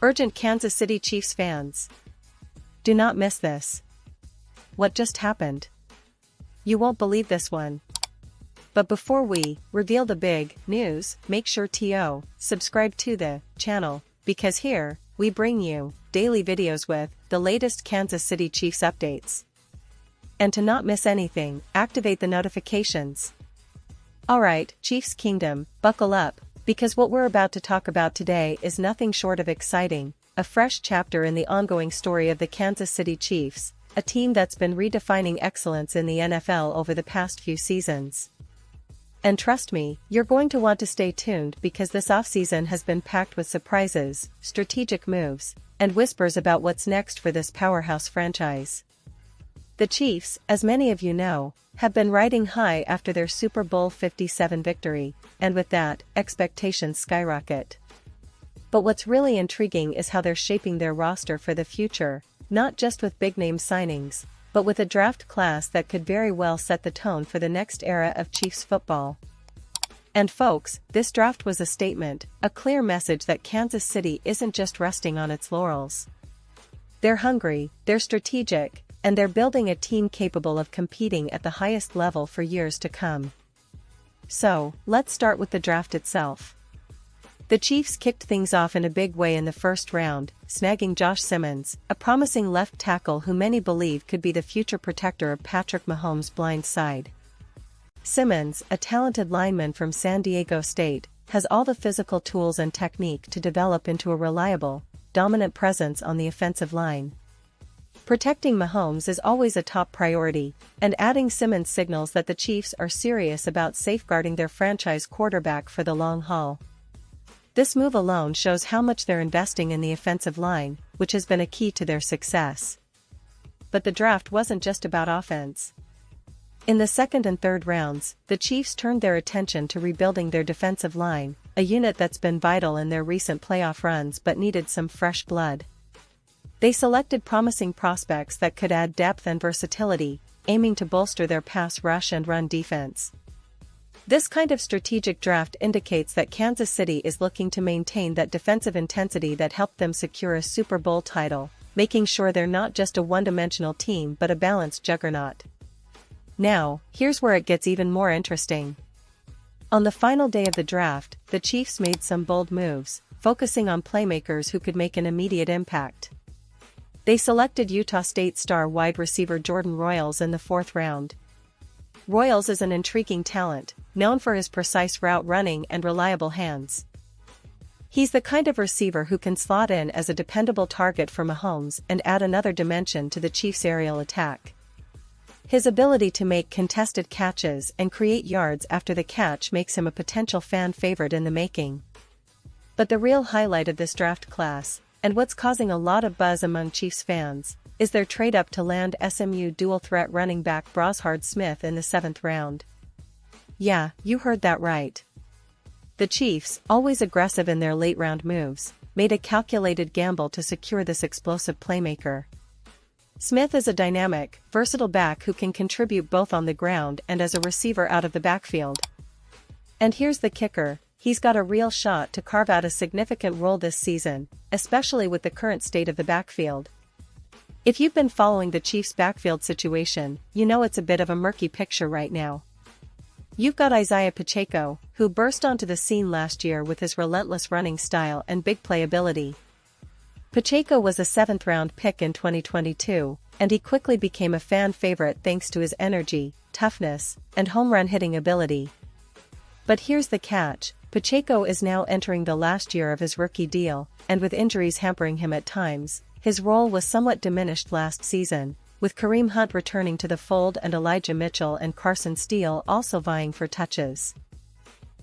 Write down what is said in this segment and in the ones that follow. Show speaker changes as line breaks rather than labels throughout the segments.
Urgent Kansas City Chiefs fans. Do not miss this. What just happened? You won't believe this one. But before we reveal the big news, make sure to subscribe to the channel, because here, we bring you daily videos with the latest Kansas City Chiefs updates. And to not miss anything, activate the notifications. Alright, Chiefs Kingdom, buckle up, because what we're about to talk about today is nothing short of exciting, a fresh chapter in the ongoing story of the Kansas City Chiefs, a team that's been redefining excellence in the NFL over the past few seasons. And trust me, you're going to want to stay tuned because this offseason has been packed with surprises, strategic moves, and whispers about what's next for this powerhouse franchise. The Chiefs, as many of you know, have been riding high after their Super Bowl 57 victory, and with that, expectations skyrocket. But what's really intriguing is how they're shaping their roster for the future, not just with big-name signings, but with a draft class that could very well set the tone for the next era of Chiefs football. And folks, this draft was a statement, a clear message that Kansas City isn't just resting on its laurels. They're hungry, they're strategic, and they're building a team capable of competing at the highest level for years to come. So, let's start with the draft itself. The Chiefs kicked things off in a big way in the first round, snagging Josh Simmons, a promising left tackle who many believe could be the future protector of Patrick Mahomes' blind side. Simmons, a talented lineman from San Diego State, has all the physical tools and technique to develop into a reliable, dominant presence on the offensive line. Protecting Mahomes is always a top priority, and adding Simmons signals that the Chiefs are serious about safeguarding their franchise quarterback for the long haul. This move alone shows how much they're investing in the offensive line, which has been a key to their success. But the draft wasn't just about offense. In the second and third rounds, the Chiefs turned their attention to rebuilding their defensive line, a unit that's been vital in their recent playoff runs but needed some fresh blood. They selected promising prospects that could add depth and versatility, aiming to bolster their pass rush and run defense. This kind of strategic draft indicates that Kansas City is looking to maintain that defensive intensity that helped them secure a Super Bowl title, making sure they're not just a one-dimensional team but a balanced juggernaut. Now, here's where it gets even more interesting. On the final day of the draft, the Chiefs made some bold moves, focusing on playmakers who could make an immediate impact. They selected Utah State star wide receiver Jordan Royals in the fourth round. Royals is an intriguing talent, known for his precise route running and reliable hands. He's the kind of receiver who can slot in as a dependable target for Mahomes and add another dimension to the Chiefs' aerial attack. His ability to make contested catches and create yards after the catch makes him a potential fan favorite in the making. But the real highlight of this draft class, and what's causing a lot of buzz among Chiefs fans, is their trade-up to land SMU dual-threat running back Brashard Smith in the 7th round. Yeah, you heard that right. The Chiefs, always aggressive in their late-round moves, made a calculated gamble to secure this explosive playmaker. Smith is a dynamic, versatile back who can contribute both on the ground and as a receiver out of the backfield. And here's the kicker. He's got a real shot to carve out a significant role this season, especially with the current state of the backfield. If you've been following the Chiefs' backfield situation, you know it's a bit of a murky picture right now. You've got Isaiah Pacheco, who burst onto the scene last year with his relentless running style and big play ability. Pacheco was a 7th-round pick in 2022, and he quickly became a fan favorite thanks to his energy, toughness, and home run hitting ability. But here's the catch. Pacheco is now entering the last year of his rookie deal, and with injuries hampering him at times, his role was somewhat diminished last season, with Kareem Hunt returning to the fold and Elijah Mitchell and Carson Steele also vying for touches.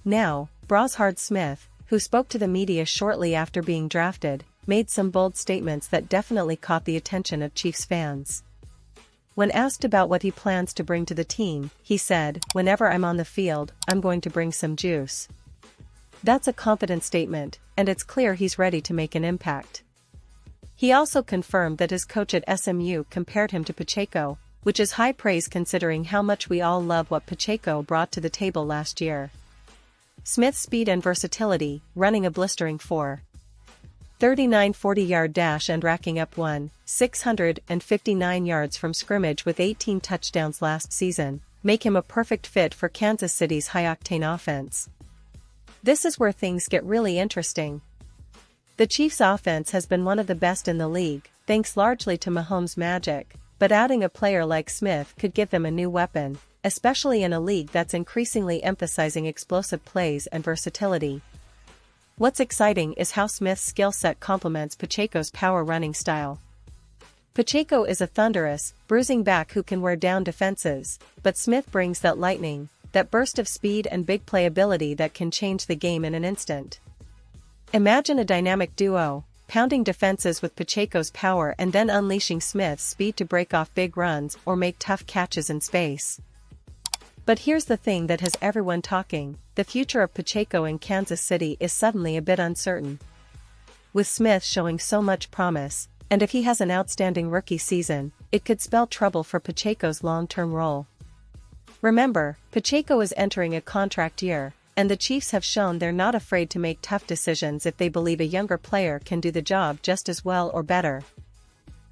Now, Brashard Smith, who spoke to the media shortly after being drafted, made some bold statements that definitely caught the attention of Chiefs fans. When asked about what he plans to bring to the team, he said, "Whenever I'm on the field, I'm going to bring some juice." That's a confident statement, and it's clear he's ready to make an impact. He also confirmed that his coach at SMU compared him to Pacheco, which is high praise considering how much we all love what Pacheco brought to the table last year. Smith's speed and versatility, running a blistering 4. 39 40-yard dash and racking up 659 yards from scrimmage with 18 touchdowns last season, make him a perfect fit for Kansas City's high-octane offense. This is where things get really interesting. The Chiefs' offense has been one of the best in the league, thanks largely to Mahomes' magic, but adding a player like Smith could give them a new weapon, especially in a league that's increasingly emphasizing explosive plays and versatility. What's exciting is how Smith's skill set complements Pacheco's power running style. Pacheco is a thunderous, bruising back who can wear down defenses, but Smith brings that lightning, that burst of speed and big playability that can change the game in an instant. Imagine a dynamic duo, pounding defenses with Pacheco's power and then unleashing Smith's speed to break off big runs or make tough catches in space. But here's the thing that has everyone talking: the future of Pacheco in Kansas City is suddenly a bit uncertain. With Smith showing so much promise, and if he has an outstanding rookie season, it could spell trouble for Pacheco's long-term role. Remember, Pacheco is entering a contract year, and the Chiefs have shown they're not afraid to make tough decisions if they believe a younger player can do the job just as well or better.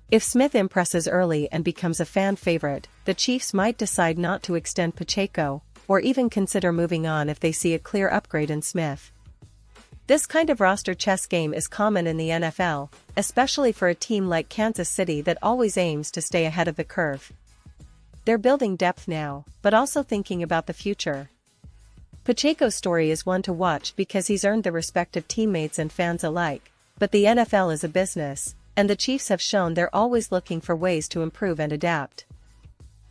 If Smith impresses early and becomes a fan favorite, the Chiefs might decide not to extend Pacheco, or even consider moving on if they see a clear upgrade in Smith. This kind of roster chess game is common in the NFL, especially for a team like Kansas City that always aims to stay ahead of the curve. They're building depth now, but also thinking about the future. Pacheco's story is one to watch because he's earned the respect of teammates and fans alike, but the NFL is a business, and the Chiefs have shown they're always looking for ways to improve and adapt.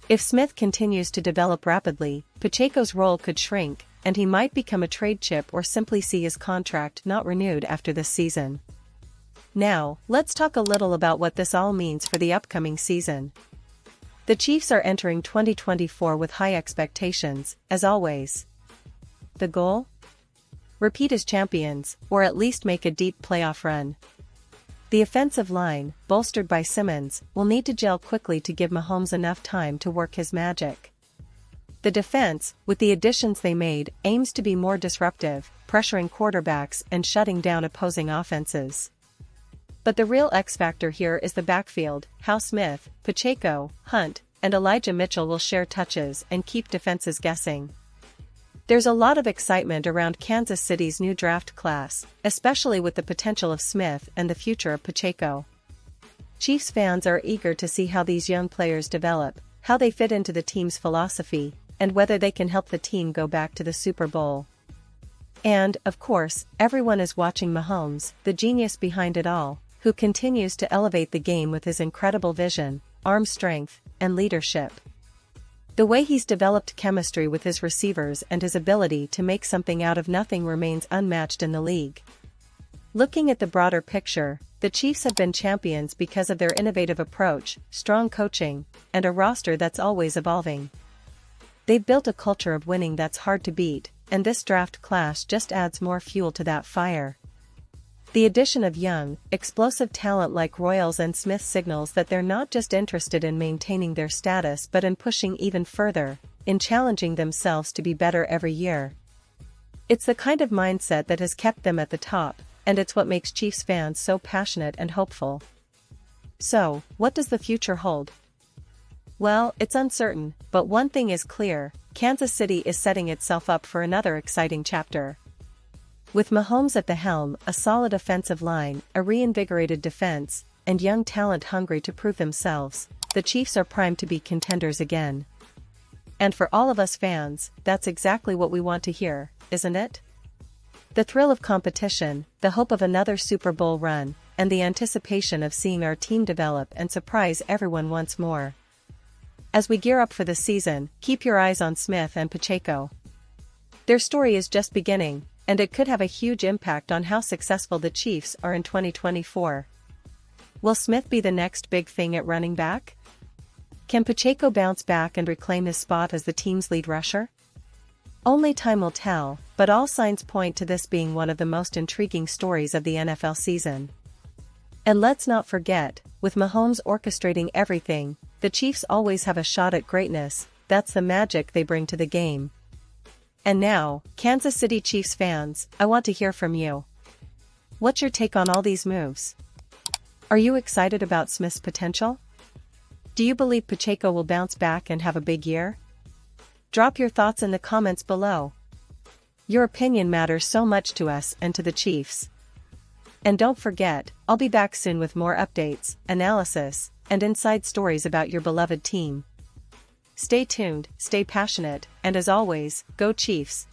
If Smith continues to develop rapidly, Pacheco's role could shrink, and he might become a trade chip or simply see his contract not renewed after this season. Now, let's talk a little about what this all means for the upcoming season. The Chiefs are entering 2024 with high expectations, as always. The goal? Repeat as champions, or at least make a deep playoff run. The offensive line, bolstered by Simmons, will need to gel quickly to give Mahomes enough time to work his magic. The defense, with the additions they made, aims to be more disruptive, pressuring quarterbacks and shutting down opposing offenses. But the real X-factor here is the backfield: how Smith, Pacheco, Hunt, and Elijah Mitchell will share touches and keep defenses guessing. There's a lot of excitement around Kansas City's new draft class, especially with the potential of Smith and the future of Pacheco. Chiefs fans are eager to see how these young players develop, how they fit into the team's philosophy, and whether they can help the team go back to the Super Bowl. And, of course, everyone is watching Mahomes, the genius behind it all, who continues to elevate the game with his incredible vision, arm strength, and leadership. The way he's developed chemistry with his receivers and his ability to make something out of nothing remains unmatched in the league. Looking at the broader picture, the Chiefs have been champions because of their innovative approach, strong coaching, and a roster that's always evolving. They've built a culture of winning that's hard to beat, and this draft class just adds more fuel to that fire. The addition of young, explosive talent like Royals and Smith signals that they're not just interested in maintaining their status but in pushing even further, in challenging themselves to be better every year. It's the kind of mindset that has kept them at the top, and it's what makes Chiefs fans so passionate and hopeful. So, what does the future hold? Well, it's uncertain, but one thing is clear: Kansas City is setting itself up for another exciting chapter. With Mahomes at the helm, a solid offensive line, a reinvigorated defense, and young talent hungry to prove themselves, the Chiefs are primed to be contenders again. And for all of us fans, that's exactly what we want to hear, isn't it? The thrill of competition, the hope of another Super Bowl run, and the anticipation of seeing our team develop and surprise everyone once more. As we gear up for the season, keep your eyes on Smith and Pacheco. Their story is just beginning, and it could have a huge impact on how successful the Chiefs are in 2024. Will Smith be the next big thing at running back? Can Pacheco bounce back and reclaim his spot as the team's lead rusher? Only time will tell, but all signs point to this being one of the most intriguing stories of the NFL season. And let's not forget, with Mahomes orchestrating everything, the Chiefs always have a shot at greatness. That's the magic they bring to the game. And now, Kansas City Chiefs fans, I want to hear from you. What's your take on all these moves? Are you excited about Smith's potential? Do you believe Pacheco will bounce back and have a big year? Drop your thoughts in the comments below. Your opinion matters so much to us and to the Chiefs. And don't forget, I'll be back soon with more updates, analysis, and inside stories about your beloved team. Stay tuned, stay passionate, and as always, go Chiefs!